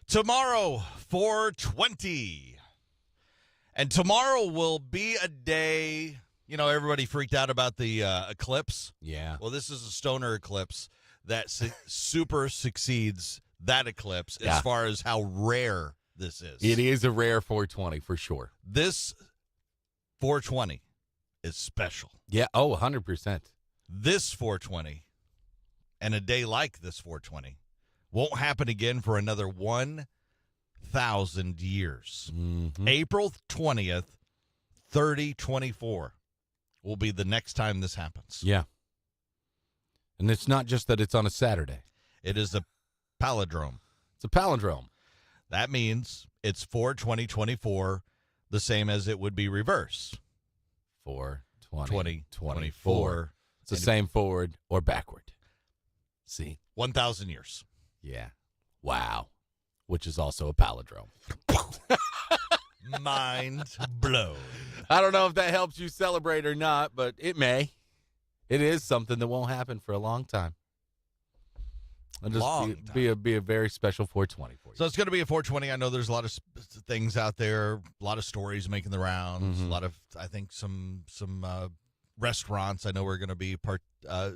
Tomorrow, 420. And tomorrow will be a day, everybody freaked out about the eclipse. Yeah. Well, this is a stoner eclipse that super succeeds that eclipse as far as how rare this is. It is a rare 420 for sure. This 420 is special. Yeah. Oh, 100%. This 420 and a day like this 420 won't happen again for another 1,000 years. Mm-hmm. April 20th, 3024 will be the next time this happens. Yeah. And it's not just that it's on a Saturday. It is a palindrome. It's a palindrome. That means it's 4/20/24, the same as it would be reverse. 4/20/24. It's the same forward or backward. See? 1,000 years. Yeah. Wow. Which is also a palindrome. Mind blown. I don't know if that helps you celebrate or not, but it may. It is something that won't happen for a long time. It'll just be a very special 420 for you. So it's going to be a 420. I know there's a lot of things out there, a lot of stories making the rounds, a lot of, I think, some restaurants. I know we're going to be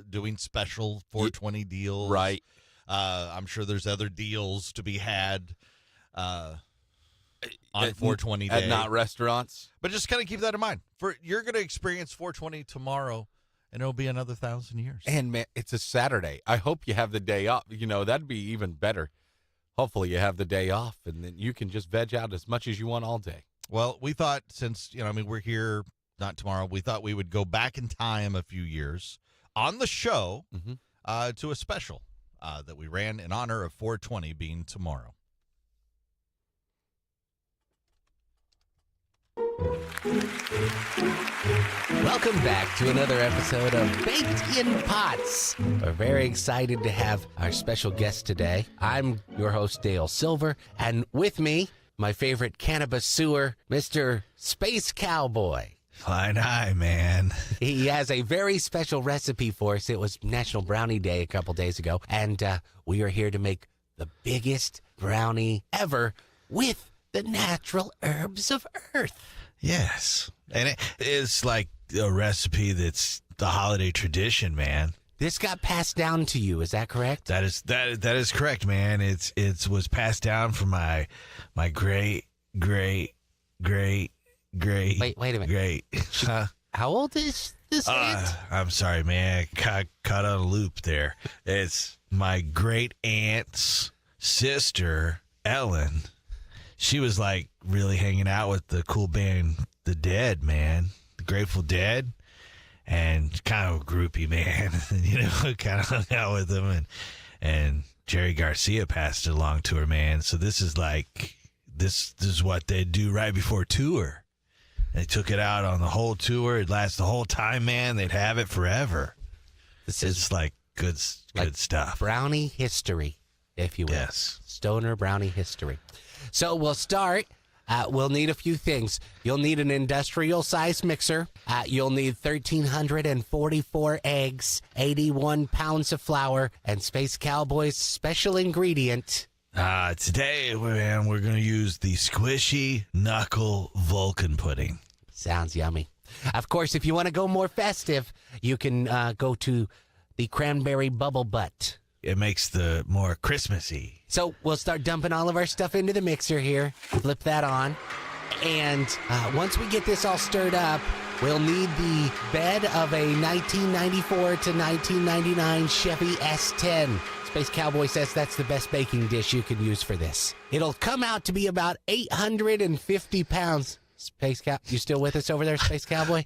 doing special 420 deals. Right. I'm sure there's other deals to be had on 420 day. At not restaurants. But just kind of keep that in mind. You're going to experience 420 tomorrow, and it'll be another 1,000 years. And, man, it's a Saturday. I hope you have the day off. That'd be even better. Hopefully you have the day off, and then you can just veg out as much as you want all day. Well, we thought since, we're here, not tomorrow, we thought we would go back in time a few years on the show to a special that we ran in honor of 420 being tomorrow. Welcome back to another episode of Baked in Pots. We're very excited to have our special guest today. I'm your host, Dale Silver, and with me, my favorite cannabis sewer, Mr. Space Cowboy. Fine eye, man. He has a very special recipe for us. It was National Brownie Day a couple days ago, and we are here to make the biggest brownie ever with the natural herbs of Earth. Yes. And it is like a recipe that's the holiday tradition, man. This got passed down to you, is that correct? That is correct, man. It was passed down from my great Wait a minute. Great. How old is this aunt? I'm sorry, man. Caught on a loop there. It's my great aunt's sister, Ellen. She was like really hanging out with the cool band, The Dead, man. The Grateful Dead. And kind of a groupie, man. Kind of hung out with them. And Jerry Garcia passed it along to her, man. So this is like, this is what they do right before tour. They took it out on the whole tour. It lasts the whole time, man. They'd have it forever. It's like good stuff. Brownie history, if you will. Yes. Stoner brownie history. So we'll start. We'll need a few things. You'll need an industrial-sized mixer. You'll need 1,344 eggs, 81 pounds of flour, and Space Cowboy's special ingredient. Today, man, we're going to use the Squishy Knuckle Vulcan Pudding. Sounds yummy. Of course, if you want to go more festive, you can go to the Cranberry Bubble Butt. It makes the more Christmassy. So we'll start dumping all of our stuff into the mixer here. Flip that on. And once we get this all stirred up, we'll need the bed of a 1994 to 1999 Chevy S10. Space Cowboy says that's the best baking dish you can use for this. It'll come out to be about 850 pounds. Space Cow, you still with us over there, Space Cowboy?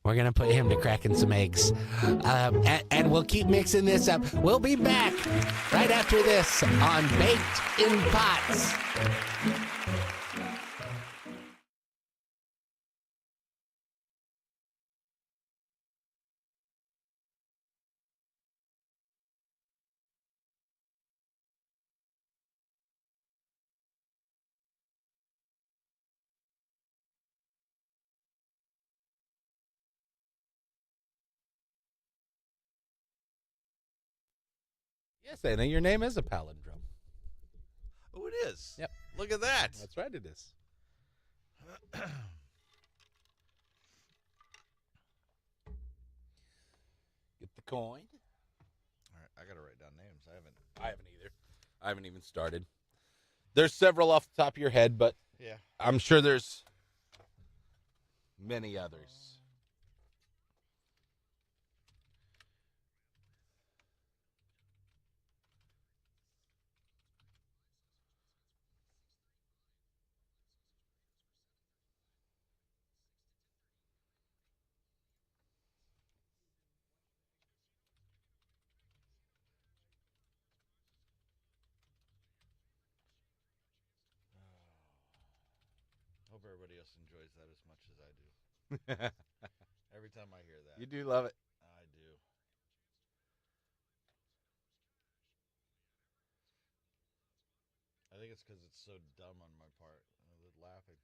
We're going to put him to cracking some eggs. And we'll keep mixing this up. We'll be back right after this on Baked in Pots. Yes, Anna, your name is a palindrome. Oh, it is. Yep. Look at that. That's right, it is. Get the coin. All right, I got to write down names. I haven't. I haven't either. I haven't even started. There's several off the top of your head, but Yeah. I'm sure there's many others. Hope everybody else enjoys that as much as I do. Every time I hear that, You do love it. I do. I think it's because it's so dumb on my part. The laughing.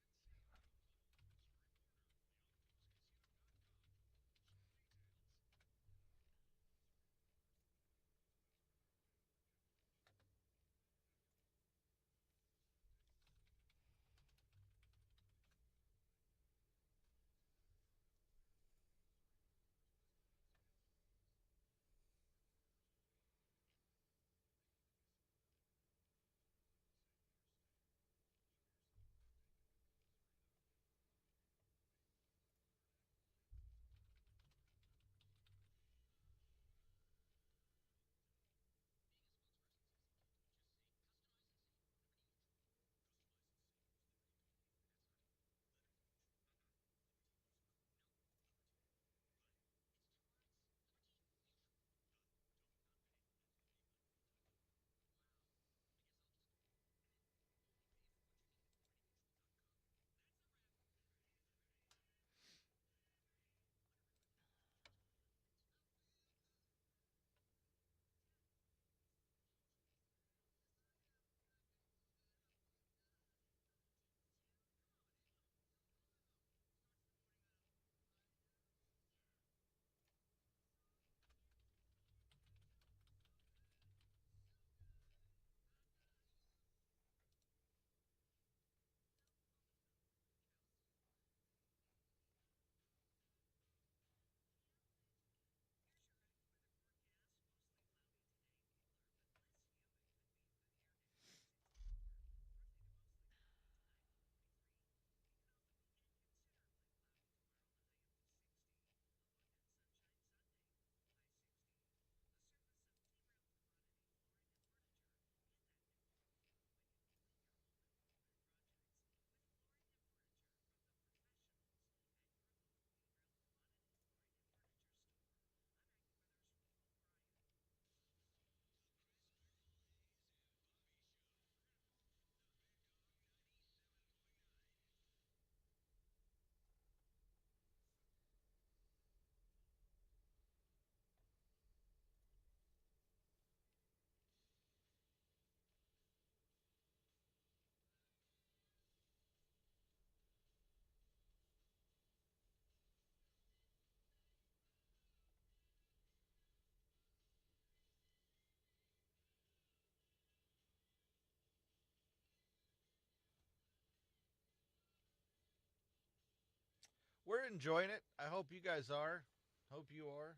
We're enjoying it. I hope you guys are. Hope you are.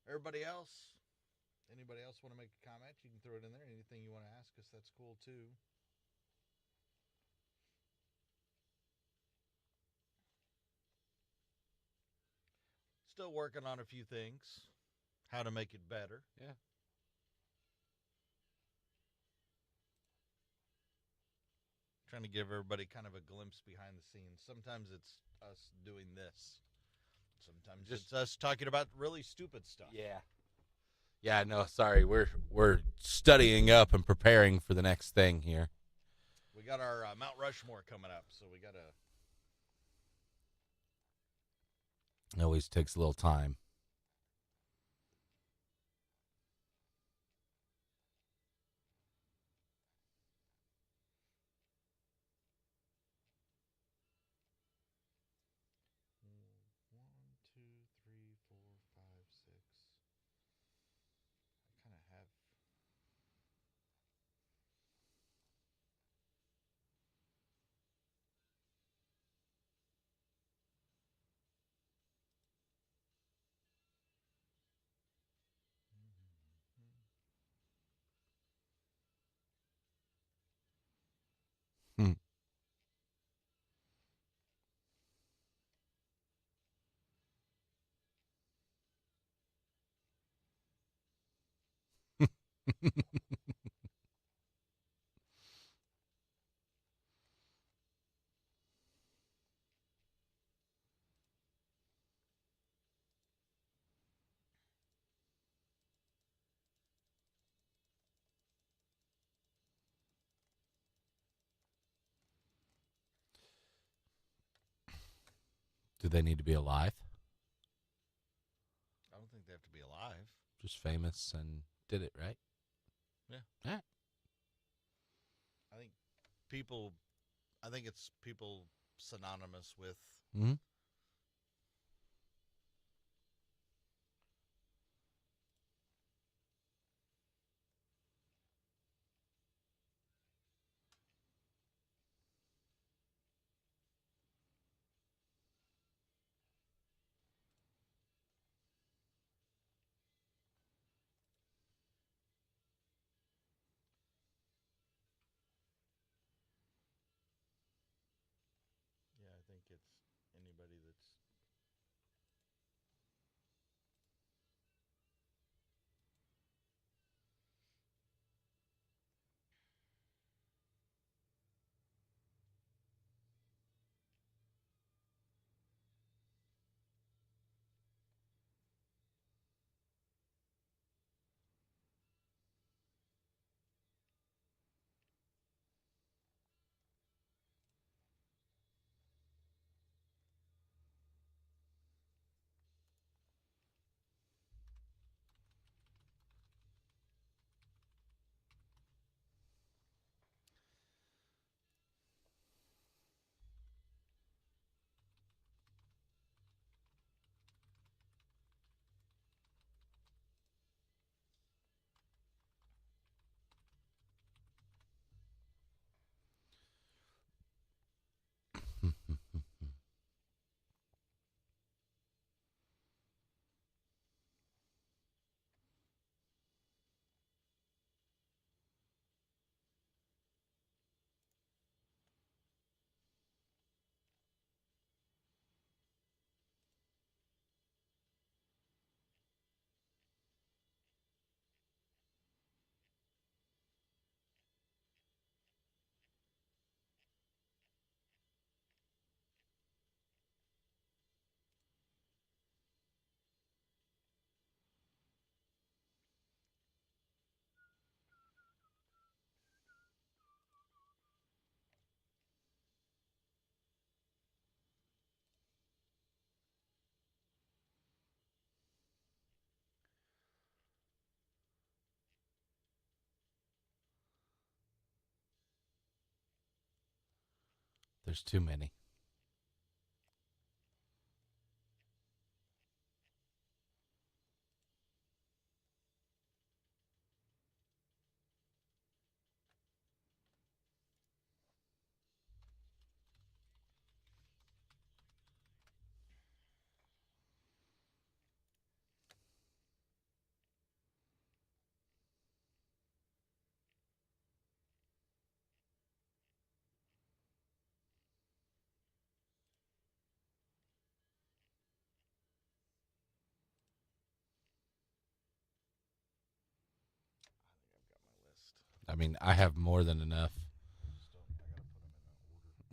Everybody else. Anybody else want to make a comment? You can throw it in there. Anything you want to ask us, that's cool too. Still working on a few things. How to make it better. Yeah. Trying to give everybody kind of a glimpse behind the scenes. Sometimes it's us doing this. Sometimes it's us talking about really stupid stuff. Yeah. Yeah, no, sorry. We're studying up and preparing for the next thing here. We got our Mount Rushmore coming up, so we got to. It always takes a little time. One, two, three, four, five, six. I kind of have Do they need to be alive? I don't think they have to be alive. Just famous and did it, right? I think people. I think it's people synonymous with. Mm-hmm. Yeah, I think it's anybody that's. There's too many. I mean, I have more than enough.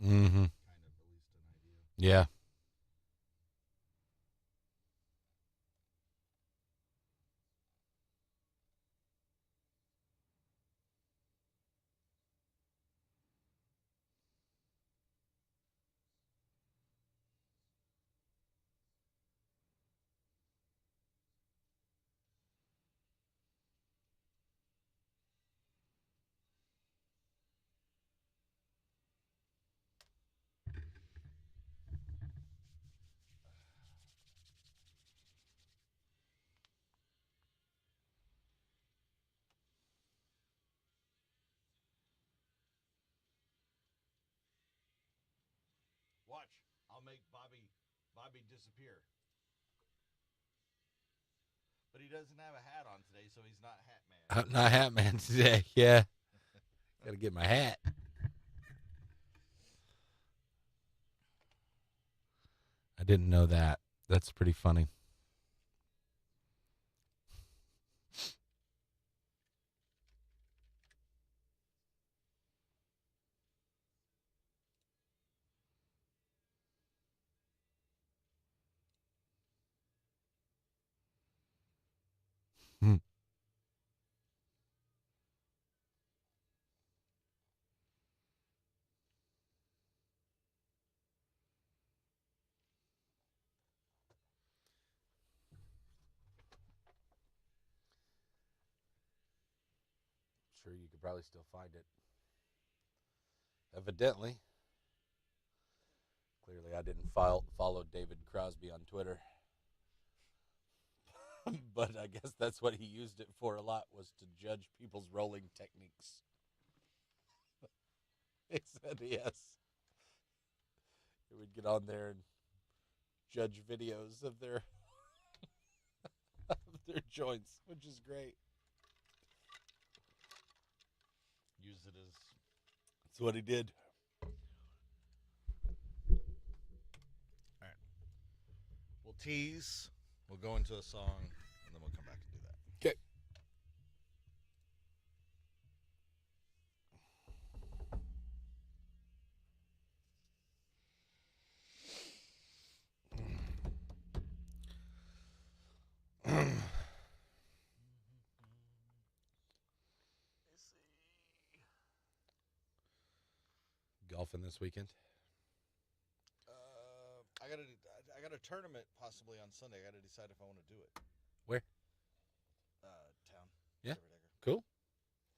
Mm-hmm. Yeah. Watch, I'll make Bobby disappear. But he doesn't have a hat on today, so he's not Hat Man. I'm not Hat Man today. Yeah. Got to get my hat. I didn't know that. That's pretty funny. Sure, you could probably still find it. Evidently. Clearly, I didn't follow David Crosby on Twitter. But I guess that's what he used it for a lot, was to judge people's rolling techniques. He said yes. He would get on there and judge videos of their of their joints, which is great. Use it as. That's what he did. We'll tease. We'll go into a song, and then we'll come back and do that. Okay. Golfing this weekend? I got a tournament possibly on Sunday. I got to decide if I want to do it. Where? Town. Yeah. Silver-Decker. Cool.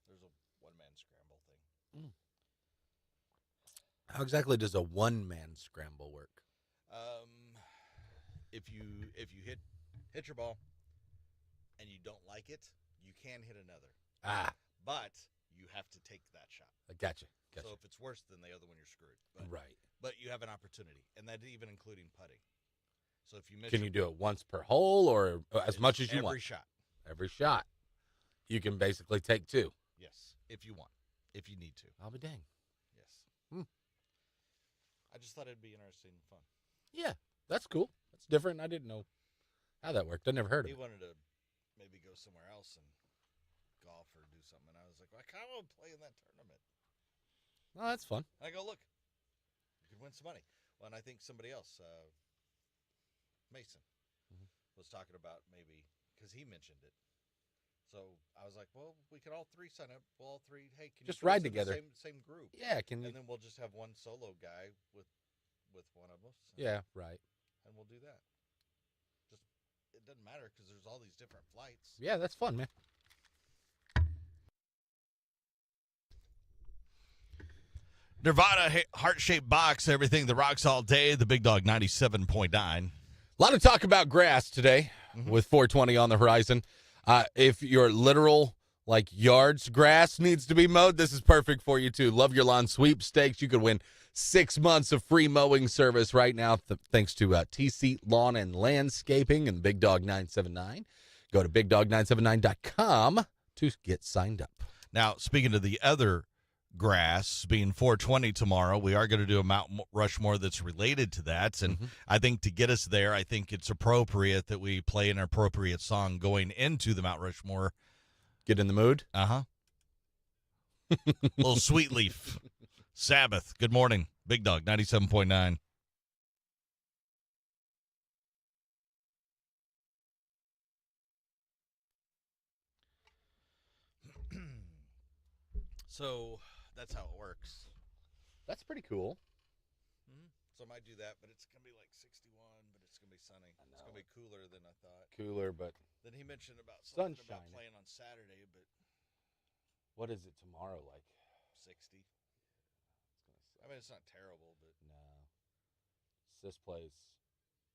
There's a one-man scramble thing. How exactly does a one-man scramble work? If you hit your ball and you don't like it, you can hit another. Ah, But you have to take that shot. I gotcha. So if it's worse than the other one, you're screwed. But, Right. But you have an opportunity, and that even including putting. So if you miss, Can you do it once per hole or as much as you every want? shot. Every shot. You can basically take two. Yes, if you want, if you need to. I'll be dang. Yes. I just thought it'd be interesting and fun. Yeah, that's cool. That's different. I didn't know how that worked. I never heard of He it. wanted to maybe go somewhere else and golf or do something. And I was like, well, I kind of want to play in that tournament. Oh, that's fun. And I go, look, you could win some money. Well, and I think somebody else, Mason, was talking about maybe, because he mentioned it. So I was like, well, we could all three sign up. Well, all three, hey, can Just you put ride us in together. the same group? Yeah, can you? And then we'll just have one solo guy with one of us. Yeah, right. And we'll do that. Just, it doesn't matter because there's all these different flights. Yeah, that's fun, man. Nirvana heart-shaped box, everything that rocks all day. The Big Dog 97.9. A lot of talk about grass today with 420 on the horizon. If your literal yards grass needs to be mowed, this is perfect for you too. Love Your Lawn sweepstakes. You could win 6 months of free mowing service right now thanks to TC Lawn and Landscaping and Big Dog 979. Go to BigDog979.com to get signed up. Now, speaking of the other grass being 420 tomorrow, we are going to do a Mount Rushmore that's related to that. And I think to get us there, I think it's appropriate that we play an appropriate song going into the Mount Rushmore. Get in the mood? Uh-huh. Little Sweet Leaf. Sabbath. Good morning. Big Dog 97.9. So that's how it works. That's pretty cool. So I might do that, but it's going to be like 61, but it's going to be sunny. It's going to be cooler than I thought. Cooler, but Then he mentioned about something about Sunshine. playing on Saturday, but what is it tomorrow like? 60. I mean, it's not terrible, but No. Sis plays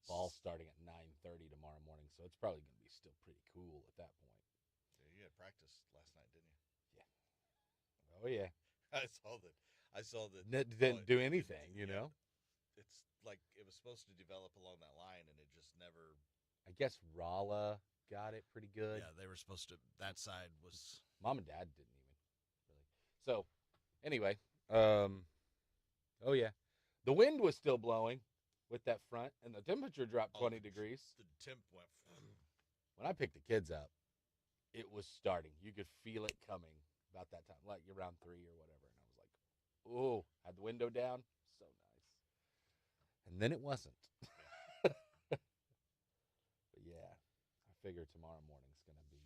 ball starting at 9:30 tomorrow morning, so it's probably going to be still pretty cool at that point. yeah, you had practice last night, didn't you? Oh, yeah. I saw that. Didn't do anything, you know? It's like it was supposed to develop along that line, and it just never. I guess Rolla got it pretty good. Yeah, they were supposed to. That side was. Mom and Dad didn't even really. So, anyway, oh yeah, the wind was still blowing with that front, and the temperature dropped 20 degrees. The temp went. When I picked the kids up, it was starting. You could feel it coming about that time, like around 3 or whatever. And I was like, "Oh!" Had the window down, so nice. And then it wasn't. But yeah, I figure tomorrow morning's gonna be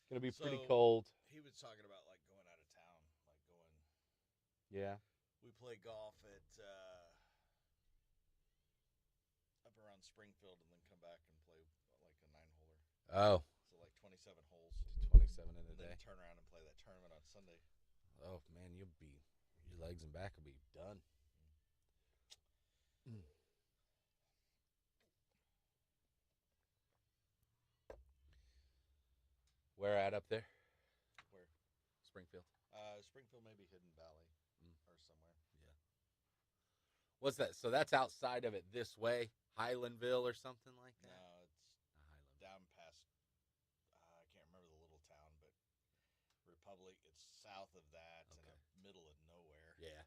Going to be pretty So- cold. He was talking about like going out of town, like going. Yeah. We play golf at up around Springfield, and then come back and play like a 9-holer. Oh, So like 27 holes, 27 in a and then day. turn around and play that tournament on Sunday. Oh, man, your legs and back will be done. Where at up there? Where? Springfield. Springfield, maybe Hidden Valley or somewhere. What's that? So that's outside of it this way, Highlandville or something like that? No, it's down past. I can't remember the little town, but Republic. It's south of that, in the middle of nowhere. Yeah.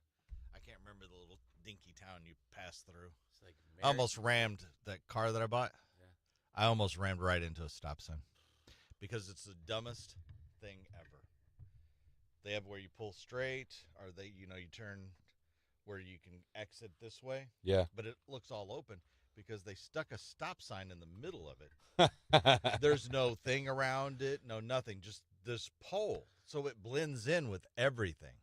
I can't remember the little dinky town you passed through. It's like I almost rammed that car that I bought. Yeah. I almost rammed right into a stop sign because it's the dumbest thing ever. They have where you pull straight, or you turn where you can exit this way, Yeah. but it looks all open because they stuck a stop sign in the middle of it. There's no thing around it, no nothing, just this pole. So it blends in with everything.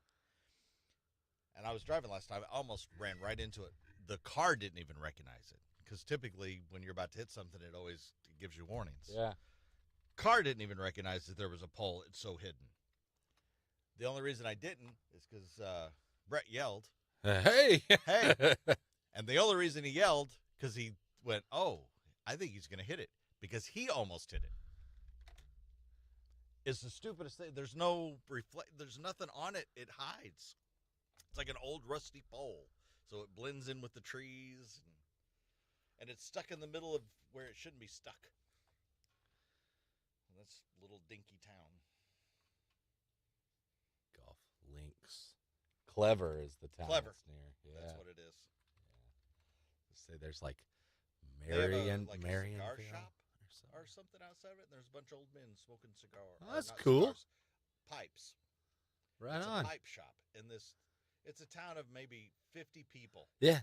And I was driving last time, I almost ran right into it. The car didn't even recognize it because typically when you're about to hit something, it always gives you warnings. Yeah. Car didn't even recognize that there was a pole. It's so hidden. The only reason I didn't is because Brett yelled, Hey. "Hey!" And the only reason he yelled because he went, "Oh, I think he's going to hit it," because he almost hit it. It's the stupidest thing. There's no There's nothing on it. It hides. It's like an old rusty pole, so it blends in with the trees, and it's stuck in the middle of where it shouldn't be stuck. And that's little dinky town. Golf links. Clever is the town. Clever. It's near. Yeah. That's what it is. Say there's like They have Marion, like a Marion cigar shop or or something outside of it. And there's a bunch of old men smoking cigars. Oh, that's cool. Pipes. Right It's on. a pipe shop in this. It's a town of maybe 50 people, Yeah.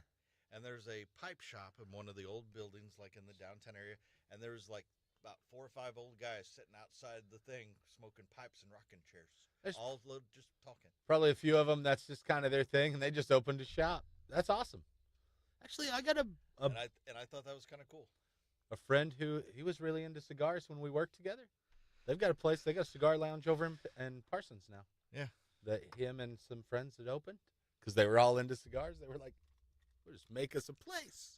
and there's a pipe shop in one of the old buildings, like in the downtown area. And there's like about 4 or 5 old guys sitting outside the thing, smoking pipes and rocking chairs, There's- just talking. Probably a few of them. That's just kind of their thing, and they just opened a shop. That's awesome. Actually, I got And I thought that was kind of cool. a friend who he was really into cigars when we worked together. They've got a place. They got a cigar lounge over in Parsons now. Yeah. That him and some friends had opened because they were all into cigars. They were like, "We'll just make us a place."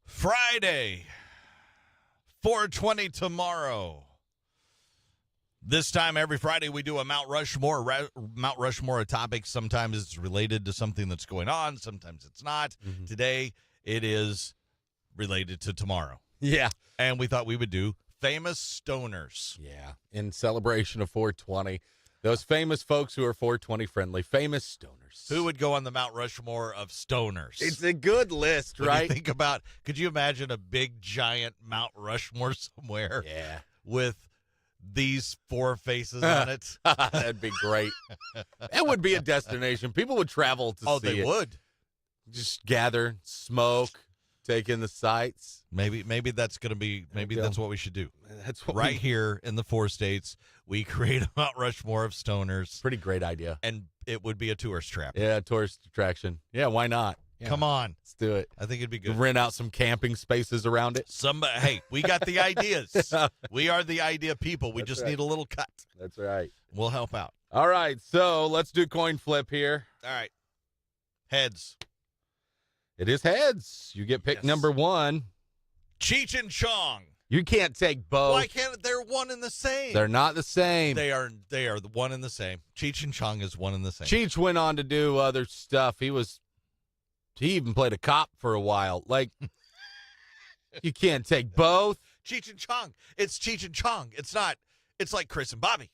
Friday, 420 tomorrow. This time every Friday we do a Mount Rushmore of topics. Sometimes it's related to something that's going on. Sometimes it's not. Today it is related to tomorrow. Yeah. And we thought we would do famous stoners. Yeah. In celebration of 420, those famous folks who are 420 friendly, famous stoners. Who would go on the Mount Rushmore of stoners? It's a good list, When you right? think about, could you imagine a big giant Mount Rushmore somewhere Yeah. with these 4 faces on it? That'd be great. That would be a destination. People would travel to Oh, see they it. would. Just gather, smoke, take in the sights. Maybe that's going to be, maybe go. that's what we should do. That's what Right here in the 4 states, we create a Mount Rushmore of stoners, Pretty great idea. and it would be a tourist trap. Yeah, tourist attraction. Yeah, why not? Yeah, Come on. let's do it. I think it'd be good. Rent out some camping spaces around it. Hey, we got the ideas. We are the idea people. We That's just right. need a little cut. That's right. We'll help out. All right, so let's do coin flip here. All right. Heads. It is heads. You get pick Yes. number 1. Cheech and Chong. You can't take both. Why can't they're one and the same? They're not the same. They are the one and the same. Cheech and Chong is one and the same. Cheech went on to do other stuff. He even played a cop for a while. Like, you can't take both. Cheech and Chong. It's Cheech and Chong. It's like Chris and Bobby.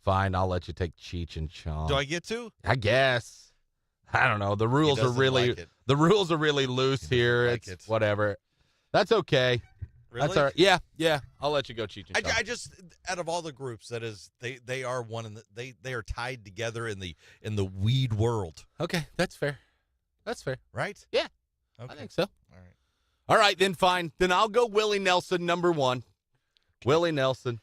Fine, I'll let you take Cheech and Chong. Do I get to? I guess. I don't know. The rules are doesn't really like it. the rules are really loose here. like It's it. whatever. That's okay. Really? That's all right. Yeah. I'll let you go, Cheech and Chong. I just out of all the groups, that is they are one in the they are tied together in the weed world, Okay, that's fair. That's fair. right? Yeah, Okay. I think so. All right. All right, then fine. Then I'll go Willie Nelson, number one. Willie Nelson.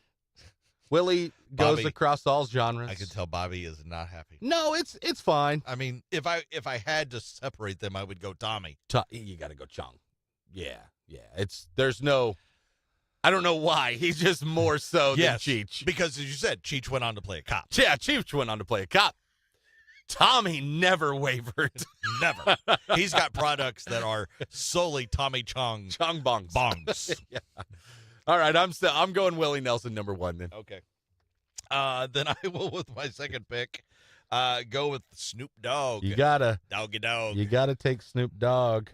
Willie goes Bobby, across all genres. I can tell Bobby is not happy. No, it's fine. I mean, if I had to separate them, I would go Tommy. You got to go Chong. Yeah. There's no. I don't know why. He's just more so than Cheech. Because as you said, Cheech went on to play a cop. Yeah, Cheech went on to play a cop. Tommy never wavered. Never. He's got products that are solely Tommy Chong Chong bongs. bongs. Yeah. All right, I'm going Willie Nelson, number one then. Okay. Then I will, with my second pick, go with Snoop Dogg. You gotta Doggy Dog. take Snoop Dogg.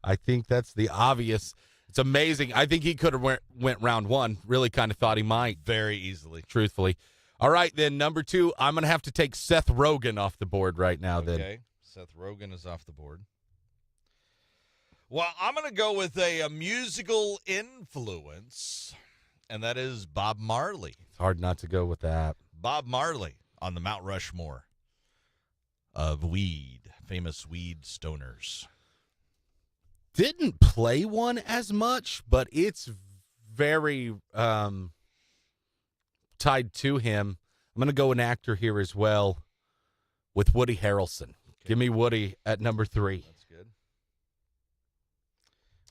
I think that's the obvious. It's amazing. I think he could have went round one. Really kind of thought he might, Very easily. truthfully. All right, then number two, I'm gonna have to take Seth Rogen off the board right now. Then Okay. Seth Rogen is off the board. Well, I'm going to go with a musical influence, and that is Bob Marley. it's hard not to go with that. Bob Marley on the Mount Rushmore of weed, famous weed stoners. Didn't play one as much, but it's very tied to him. I'm going to go an actor here as well with Woody Harrelson. Okay. Give me Woody at number three. That's good.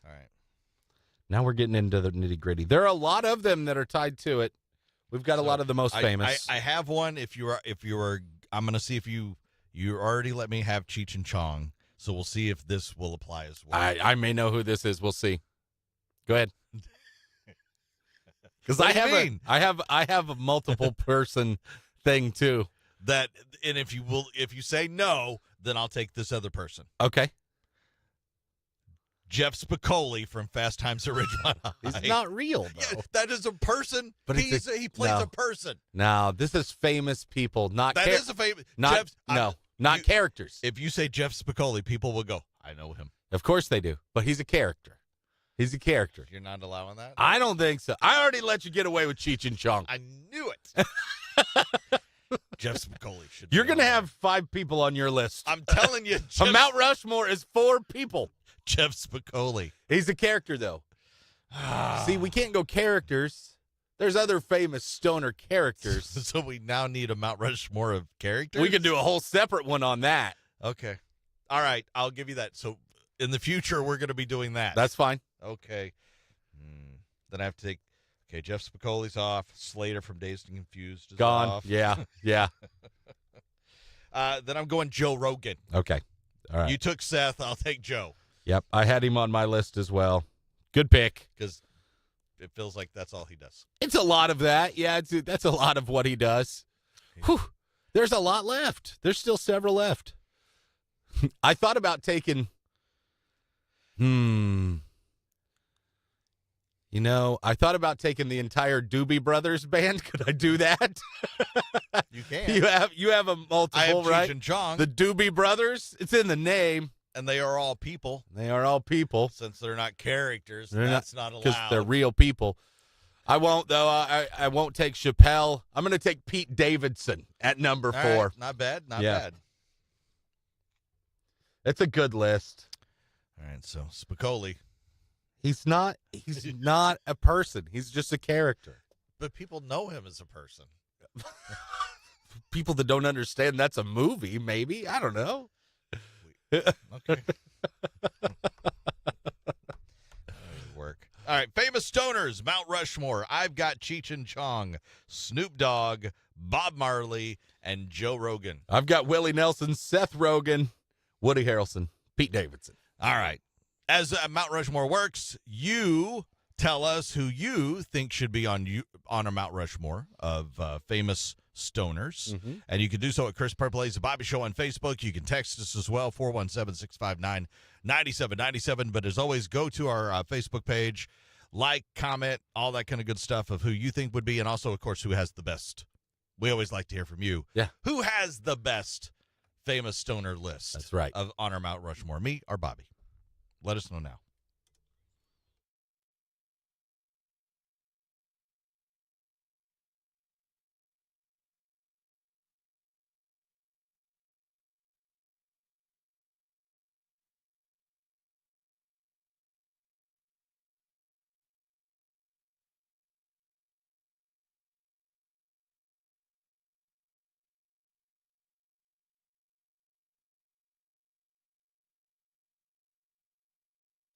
All right. Now we're getting into the nitty gritty. There are a lot of them that are tied to it. We've got a lot of the most famous. I have one. If you are, I'm going to see if you already let me have Cheech and Chong. So we'll see if this will apply as well. I may know who this is. We'll see. Go ahead. Because What do you mean? I have a multiple person thing too. That, and if you say no, then I'll take this other person. Okay. Jeff Spicoli from Fast Times at Ridgemont High. He's not real though. Yeah, that is a person. But He plays no. a person. No, this is famous people, not That is a famous. not not you- characters. If you say Jeff Spicoli, people will go, I know him. Of course they do, but he's a character. He's a character. You're not allowing that? I don't think so. I already let you get away with Cheech and Chong. I knew it. Jeff Spicoli should be You're going to on have 5 people on your list. there. I'm telling you, A Mount Rushmore is 4 people. Jeff Spicoli. He's a character, though. See, we can't go characters. There's other famous stoner characters. So we now need a Mount Rushmore of characters? We could do a whole separate one on that. Okay. All right. I'll give you that. So in the future, we're going to be doing that. That's fine. Okay. Then I have to take, Jeff Spicoli's off. Slater from Dazed and Confused is Gone. off. Yeah. Then I'm going Joe Rogan. Okay. All right. You took Seth. I'll take Joe Yep. I had him on my list as well. Good pick. because it feels like that's all he does. It's a lot of that. Yeah, that's a lot of what he does. Whew. There's a lot left. There's still several left. I thought about taking. I thought about taking the entire Doobie Brothers band. Could I do that? You can. You have a multiple, I have right? Cheech and Chong, The Doobie Brothers. It's in the name. and they are all people. They are all people Since they're not characters, They're that's not allowed. because they're real people. I won't though. I won't take Chappelle. I'm going to take Pete Davidson at number 4. All right, not bad. Not Yeah. bad. It's a good list. All right, so Spicoli. He's not a person. He's just a character. But people know him as a person. People that don't understand that's a movie, maybe. I don't know. Okay. Work. All right, famous stoners, Mount Rushmore. I've got Cheech and Chong, Snoop Dogg, Bob Marley, and Joe Rogan. I've got Willie Nelson, Seth Rogen, Woody Harrelson, Pete Davidson. All right. As Mount Rushmore works, you Tell us who you think should be on a Mount Rushmore of famous stoners. And you can do so at Chris Purple's The Bobby Show on Facebook. You can text us as well, 417-659-9797. But as always, go to our Facebook page, like, comment, all that kind of good stuff of who you think would be, and also, of course, who has the best. We always like to hear from you. Yeah. Who has the best famous stoner list? That's right. Of on our Mount Rushmore, me or Bobby? Let us know now.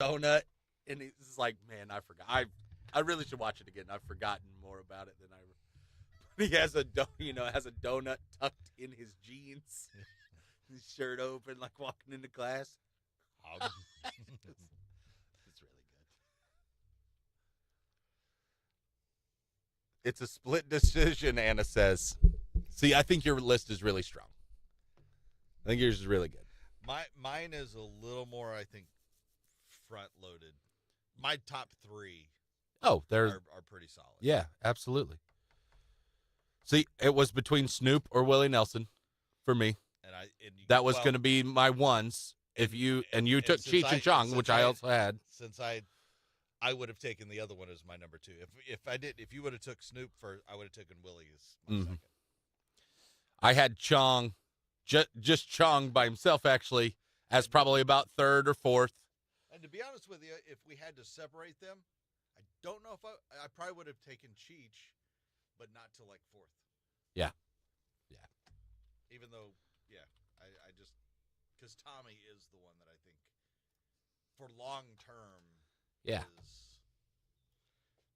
Donut, and it's like, man, I forgot. I really should watch it again. I've forgotten more about it than I. He has a has a donut tucked in his jeans, his shirt open, like walking into class. It's really good. It's a split decision, Anna says. See, I think your list is really strong. I think yours is really good. Mine is a little more, I think, front loaded. My top three are pretty solid. Yeah, absolutely. See, it was between Snoop or Willie Nelson for me. That was going to be my ones. If you took Cheech and Chong, which I also had. Since I would have taken the other one as my number two. If you would have took Snoop first, I would have taken Willie as my second. I had Chong, just Chong by himself actually, as probably about third or fourth. And to be honest with you, if we had to separate them, I don't know if I probably would have taken Cheech, but not till like fourth. Yeah. Even though, I just because Tommy is the one that I think for long term, is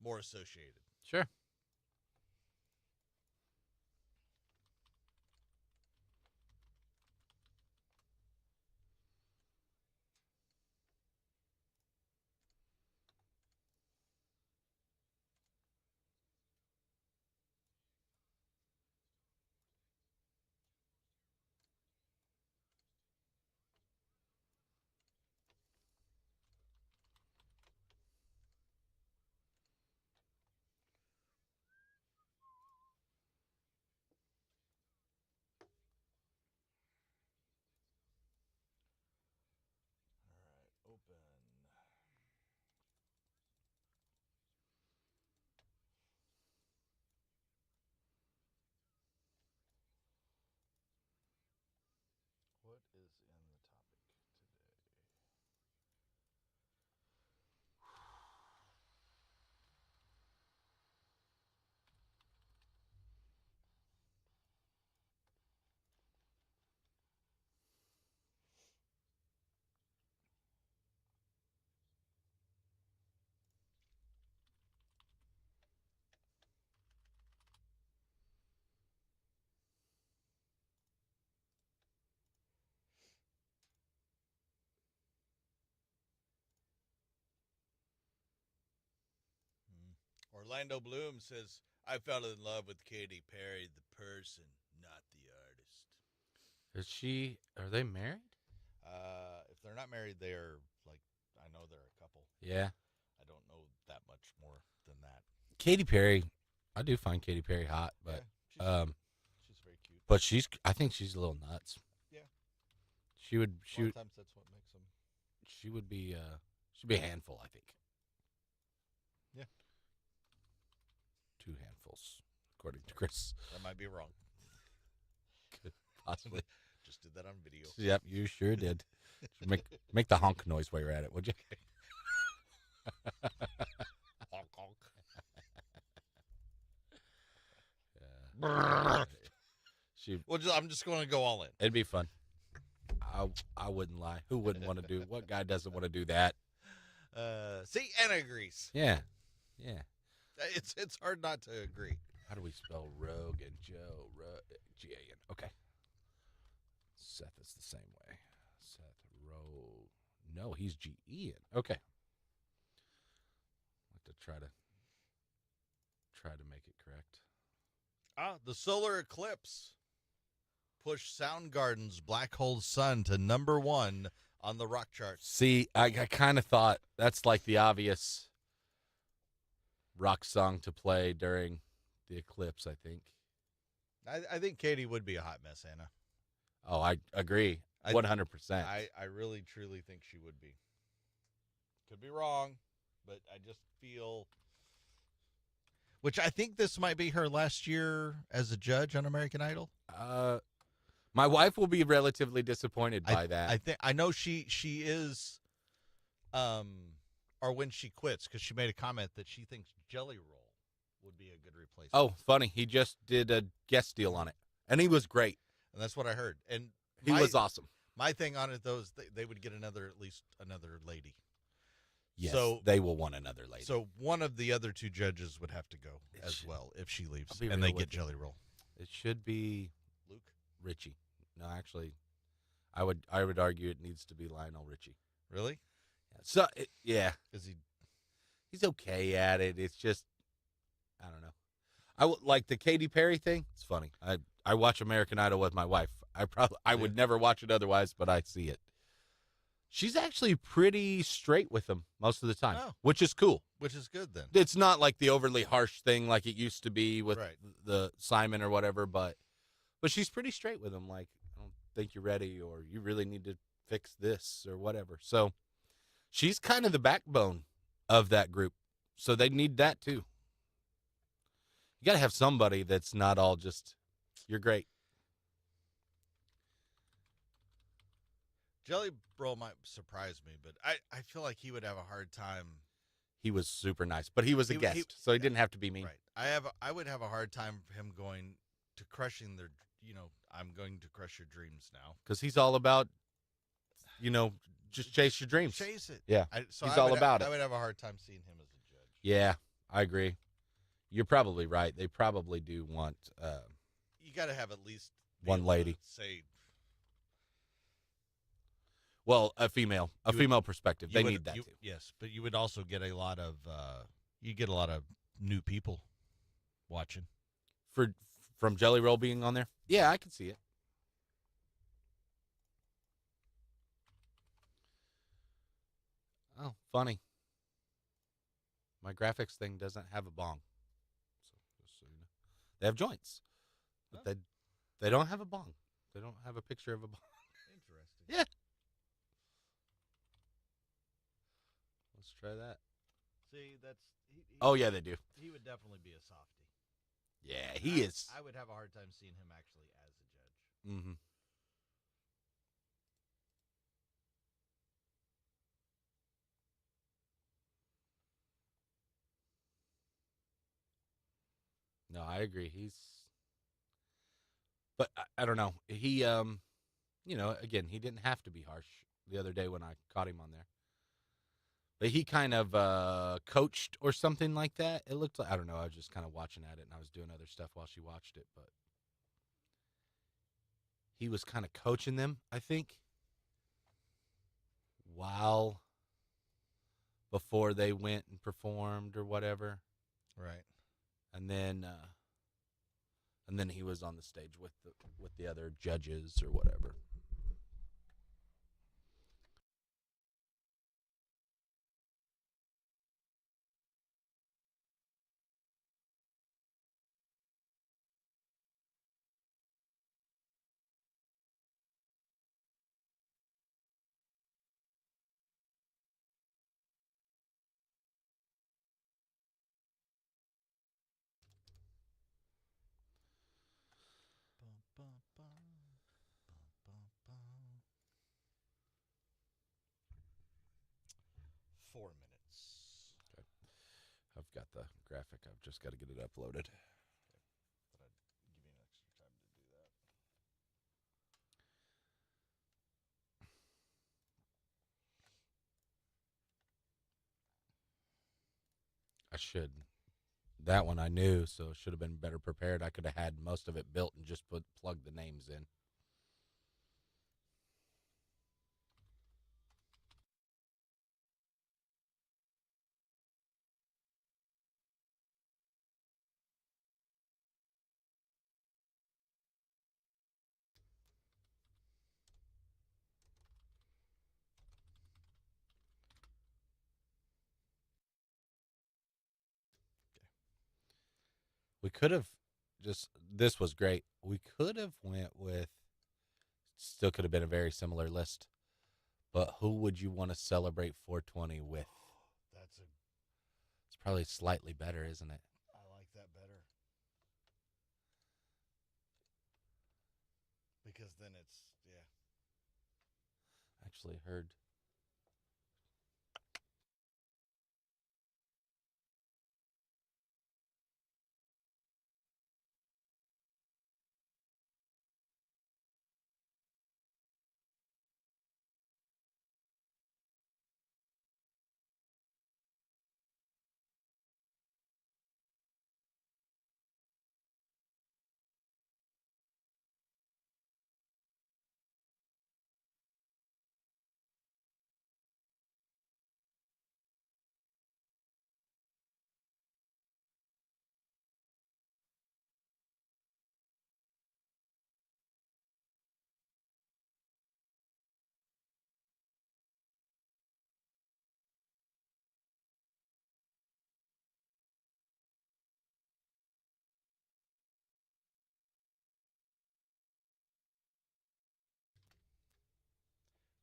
more associated. Sure. Open. What is in the topic today? Orlando Bloom says, I fell in love with Katy Perry, the person, not the artist. Are they married? If they're not married, they're like, I know they're a couple. Yeah. I don't know that much more than that. Katy Perry, I do find Katy Perry hot, but she's very cute. But I think she's a little nuts. Yeah. Sometimes that's what makes them. She'd be a handful, I think. Yeah. 2 handfuls, according to Chris. That might be wrong. Could possibly. Just did that on video. Yep, you sure did. Make the honk noise while you're at it, would you? Honk, honk. I'm just going to go all in. It'd be fun. I wouldn't lie. Who wouldn't want to do? What guy doesn't want to do that? See, Anna agrees. Yeah. It's hard not to agree. How do we spell Rogue and Joe? G-A-N. Okay. Seth is the same way. Seth Rogue. No, he's G-E-N. Okay. Like to try to make it correct. The solar eclipse pushed Soundgarden's Black Hole Sun to number 1 on the rock charts. See, I kind of thought that's like the obvious rock song to play during the eclipse, I think. I think Katie would be a hot mess, Anna. Oh, I agree. 100%. I really, truly think she would be. Could be wrong, but I just feel... Which I think this might be her last year as a judge on American Idol. My wife will be relatively disappointed by that. I know she is, or when she quits, because she made a comment that she thinks Jelly Roll would be a good replacement. Oh, funny. He just did a guest deal on it, and he was great. And that's what I heard. And He was awesome. My thing on it, though, is they would get at least another lady. Yes, So they will want another lady. So one of the other 2 judges would have to go as well if she leaves, and they get Jelly Roll. It should be Luke Richie. No, actually, I would argue it needs to be Lionel Richie. Really? So yeah, Is he? he's okay at it. It's just I don't know. I would like the Katy Perry thing. It's funny. I watch American Idol with my wife. I would never watch it otherwise, but I see it. She's actually pretty straight with him most of the time, which is cool. Which is good then. It's not like the overly harsh thing like it used to be with Right. the Simon or whatever, but she's pretty straight with him. Like, I don't think you're ready, or you really need to fix this or whatever. So she's kind of the backbone of that group. So they need that too. You got to have somebody that's not all just, you're great. Jelly Roll might surprise me, but I feel like he would have a hard time. He was super nice, but he was a guest, so he didn't have to be mean. Right. I would have a hard time for him going to crushing their, I'm going to crush your dreams now. Because he's all about, just chase your dreams. Chase it. Yeah. He's all about it. I would have a hard time seeing him as a judge. Yeah, I agree. You're probably right. They probably do want You got to have at least one lady. Say, well, a female perspective. They need that too. Yes, but you would also get a lot of new people watching. From Jelly Roll being on there. Yeah, I can see it. Oh, funny. My graphics thing doesn't have a bong. So you know. They have joints, but they don't have a bong. They don't have a picture of a bong. Interesting. Yeah. Let's try that. See, that's. Oh yeah, they do. He would definitely be a softie. Yeah, he is. I would have a hard time seeing him actually as a judge. Mm-hmm. No, I agree. But I don't know. He, again, he didn't have to be harsh the other day when I caught him on there. But he kind of coached or something like that. It looked like, I don't know. I was just kind of watching at it, and I was doing other stuff while she watched it. But he was kind of coaching them, I think, before they went and performed or whatever. Right. And then he was on the stage with the other judges or whatever. Bum, bum, bum, bum, bum. 4 minutes. Okay. I've got the graphic. I've just got to get it uploaded. But I'd give you an extra time to do that. I should. That one I knew, so it should have been better prepared. I could have had most of it built and just plug the names in. We could have this was great. We could have went with, still could have been a very similar list. But who would you want to celebrate 420 with? It's probably slightly better, isn't it? I like that better. Because then it's, yeah. Actually heard.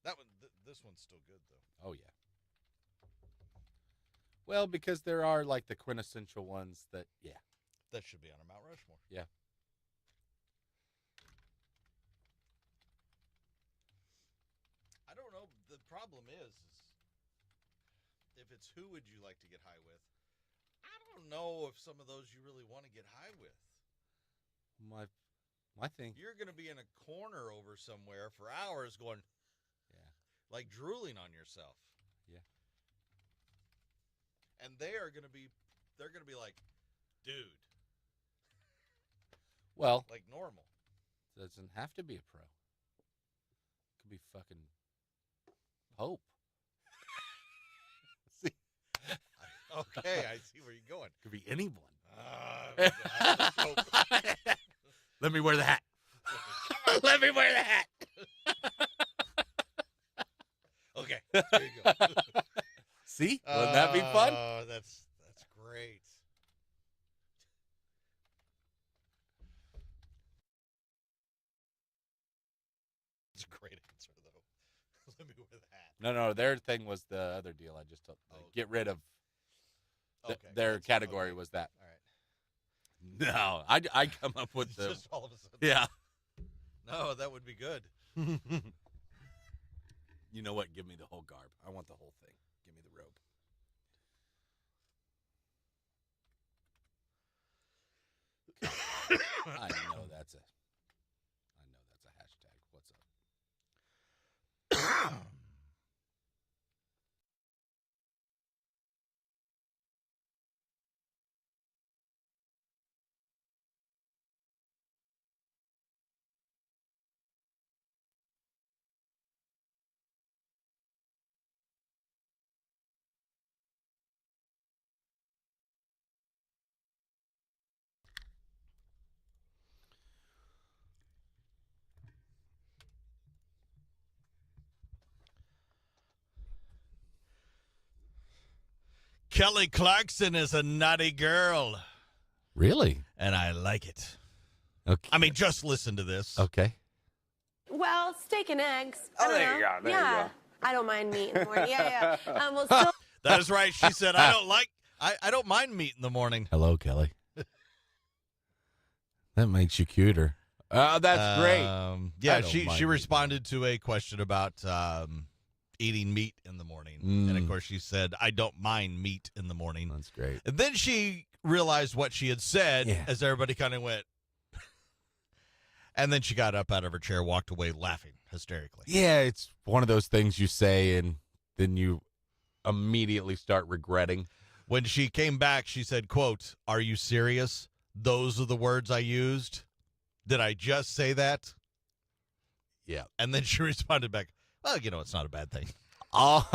That one, this one's still good though. Oh, yeah. Well, because there are like the quintessential ones that, yeah. That should be on a Mount Rushmore. Yeah. I don't know. The problem is if it's who would you like to get high with, I don't know if some of those you really want to get high with. My thing. You're going to be in a corner over somewhere for hours going, Yeah. like drooling on yourself. Yeah. And they're going to be like, dude, Well, like normal. it doesn't have to be a pro. It could be fucking Pope. See? Okay, I see where you're going. It could be anyone. God, Let me wear the hat. Let me wear the hat. okay, there you go. See? Wouldn't that be fun? Oh, that's great. It's a great answer, though. Let me wear the hat. No. Their thing was the other deal I just told. Oh, Get rid of. Okay, Their that's- category okay. was that. All right. No, I come up with It's the. just all of a sudden. Yeah. No, that would be good. You know what? Give me the whole garb. I want the whole thing. Give me the robe. I know that's a hashtag. What's up? Kelly Clarkson is a naughty girl, Really? and I like it. Okay. I mean, just listen to this. Okay. Well, steak and eggs. Oh, there you go. There you go. I don't mind meat in the morning. Yeah. Well, still, That is right. She said, I don't mind meat in the morning. Hello, Kelly. That makes you cuter. Oh, that's great. Yeah, I don't mind she meat. responded to a question about eating meat in the morning. And, of course, she said, I don't mind meat in the morning. That's great. And then she realized what she had said Yeah. as everybody kind of went. And then she got up out of her chair, walked away laughing hysterically. Yeah, it's one of those things you say and then you immediately start regretting. When she came back, she said, quote, "Are you serious? Those are the words I used? Did I just say that?" Yeah. And then she responded back, well, it's not a bad thing. Oh,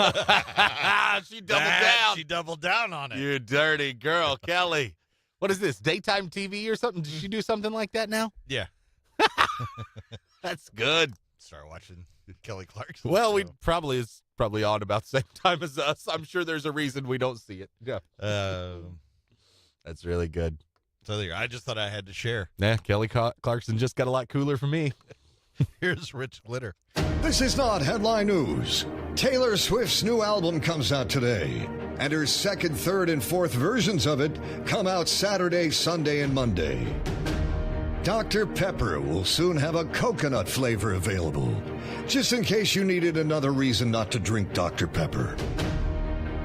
she doubled down. She doubled down on it. You dirty girl, Kelly. What is this, daytime TV or something? Did she do something like that now? Yeah. That's good. Start watching Kelly Clarkson. Well, we show. probably on about the same time as us. I'm sure there's a reason we don't see it. Yeah. Um, That's really good. So there, I just thought I had to share. Yeah, Kelly Clarkson just got a lot cooler for me. Here's Rich Glitter. This is not headline news. Taylor Swift's new album comes out today, and her second, third, and fourth versions of it come out Saturday, Sunday, and Monday. Dr. Pepper will soon have a coconut flavor available, just in case you needed another reason not to drink Dr. Pepper.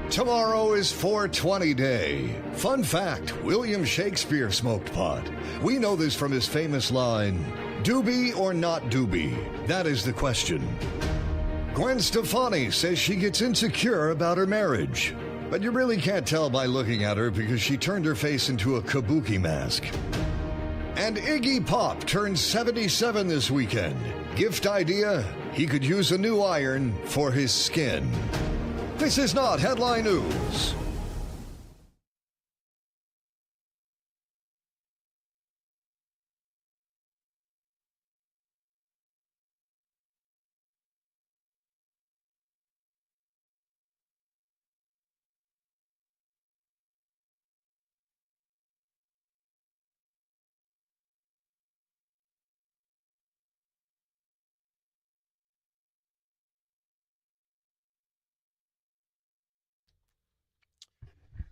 Tomorrow is 420 Day. Fun fact, William Shakespeare smoked pot. We know this from his famous line, "Doobie or not doobie? That is the question." Gwen Stefani says she gets insecure about her marriage. But you really can't tell by looking at her because she turned her face into a kabuki mask. And Iggy Pop turns 77 this weekend. Gift idea? He could use a new iron for his skin. This is not headline news.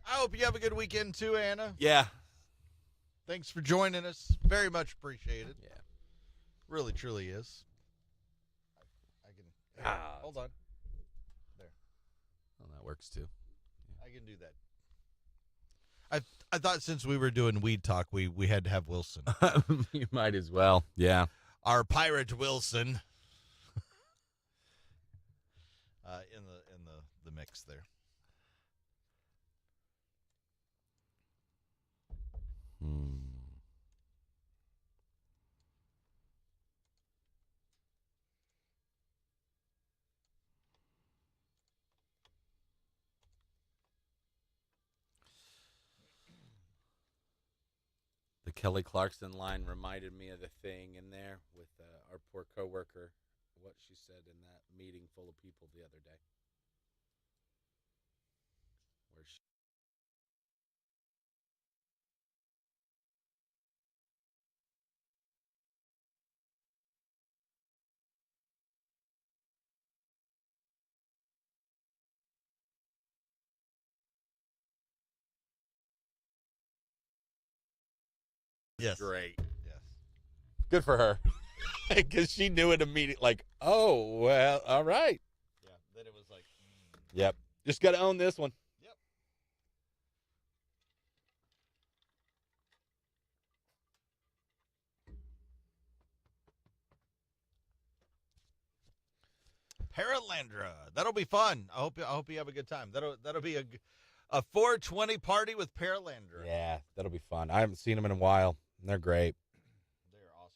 I hope you have a good weekend too, Anna. Yeah. Thanks for joining us. Very much appreciated. Yeah. Really, truly is. I can. Hold on. There. Well, that works too. I can do that. I thought since we were doing weed talk, we had to have Wilson, You might as well. Yeah. our pirate Wilson, in the mix there. The Kelly Clarkson line reminded me of the thing in there with our poor coworker, what she said in that meeting full of people the other day. Where she Yes. great. Yes. Good for her. Because she knew it immediately. Like, oh, well, all right. Yeah. Then it was like. Yep. Just got to own this one. Yep. Paralandra. That'll be fun. I hope you have a good time. That'll be a 420 party with Paralandra. Yeah, that'll be fun. I haven't seen them in a while. They're great. They're awesome.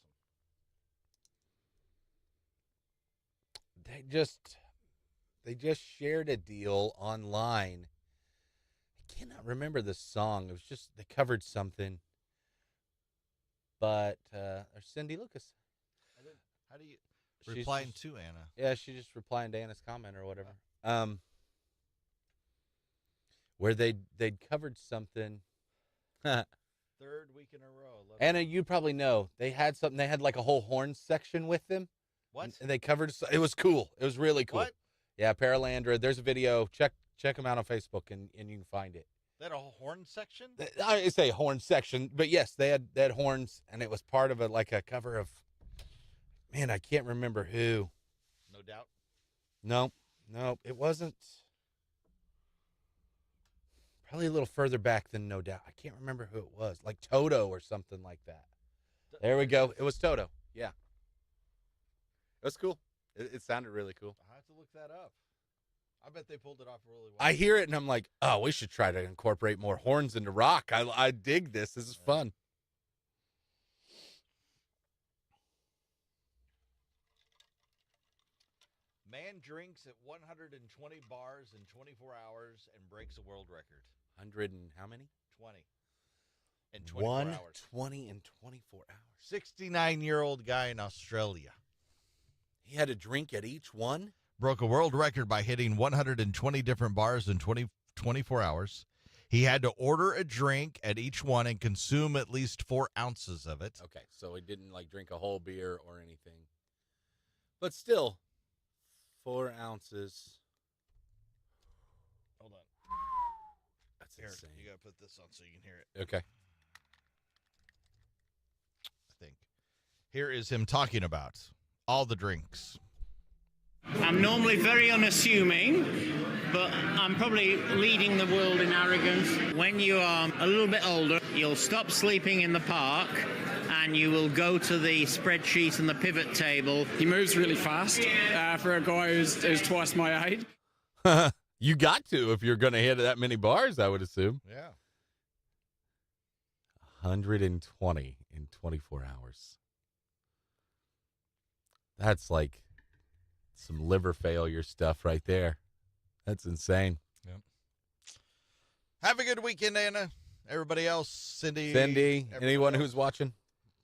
They just shared a deal online. I cannot remember the song. It was just they covered something. But or Cindy Lucas. How do you She's replying just- to Anna? Yeah, she just replying to Anna's comment or whatever. Where they'd covered something. Third week in a row. Anna, you probably know. They had something. They had like a whole horn section with them. What? And they covered. It was cool. It was really cool. What? Yeah, Paralandra. There's a video. Check them out on Facebook, and you can find it. That a horn section? I say horn section, but yes, they had horns, and it was part of a cover of. Man, I can't remember who. No doubt. No, it wasn't. Probably a little further back than No Doubt. I can't remember who it was. Like Toto or something like that. There we go. It was Toto. Yeah. It was cool. It sounded really cool. I have to look that up. I bet they pulled it off really well. I hear it and I'm like, oh, we should try to incorporate more horns into rock. I dig this. This is fun. Man drinks at 120 bars in 24 hours and breaks a world record. 100 and how many? 20. In 24 hours. 120 in 24 hours. 69-year-old guy in Australia. He had a drink at each one? Broke a world record by hitting 120 different bars in 24 hours. He had to order a drink at each one and consume at least 4 ounces of it. Okay, so he didn't like drink a whole beer or anything. But still, 4 ounces. Hold on. That's Here, insane. you got to put this on so you can hear it, Okay. I think. Here is him talking about all the drinks. I'm normally very unassuming, but I'm probably leading the world in arrogance. When you are a little bit older, you'll stop sleeping in the park and you will go to the spreadsheet and the pivot table. He moves really fast for a guy who's twice my age. You got to if you're going to hit that many bars, I would assume. Yeah. 120 in 24 hours. That's like some liver failure stuff right there. That's insane. Have a good weekend, Anna. Everybody else, Cindy, Cindy, everyone anyone else. who's watching?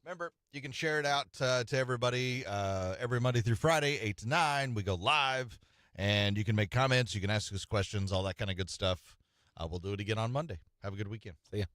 Remember, you can share it out to everybody every Monday through Friday, 8 to 9. We go live, and you can make comments. You can ask us questions, all that kind of good stuff. We'll do it again on Monday. Have a good weekend. See ya.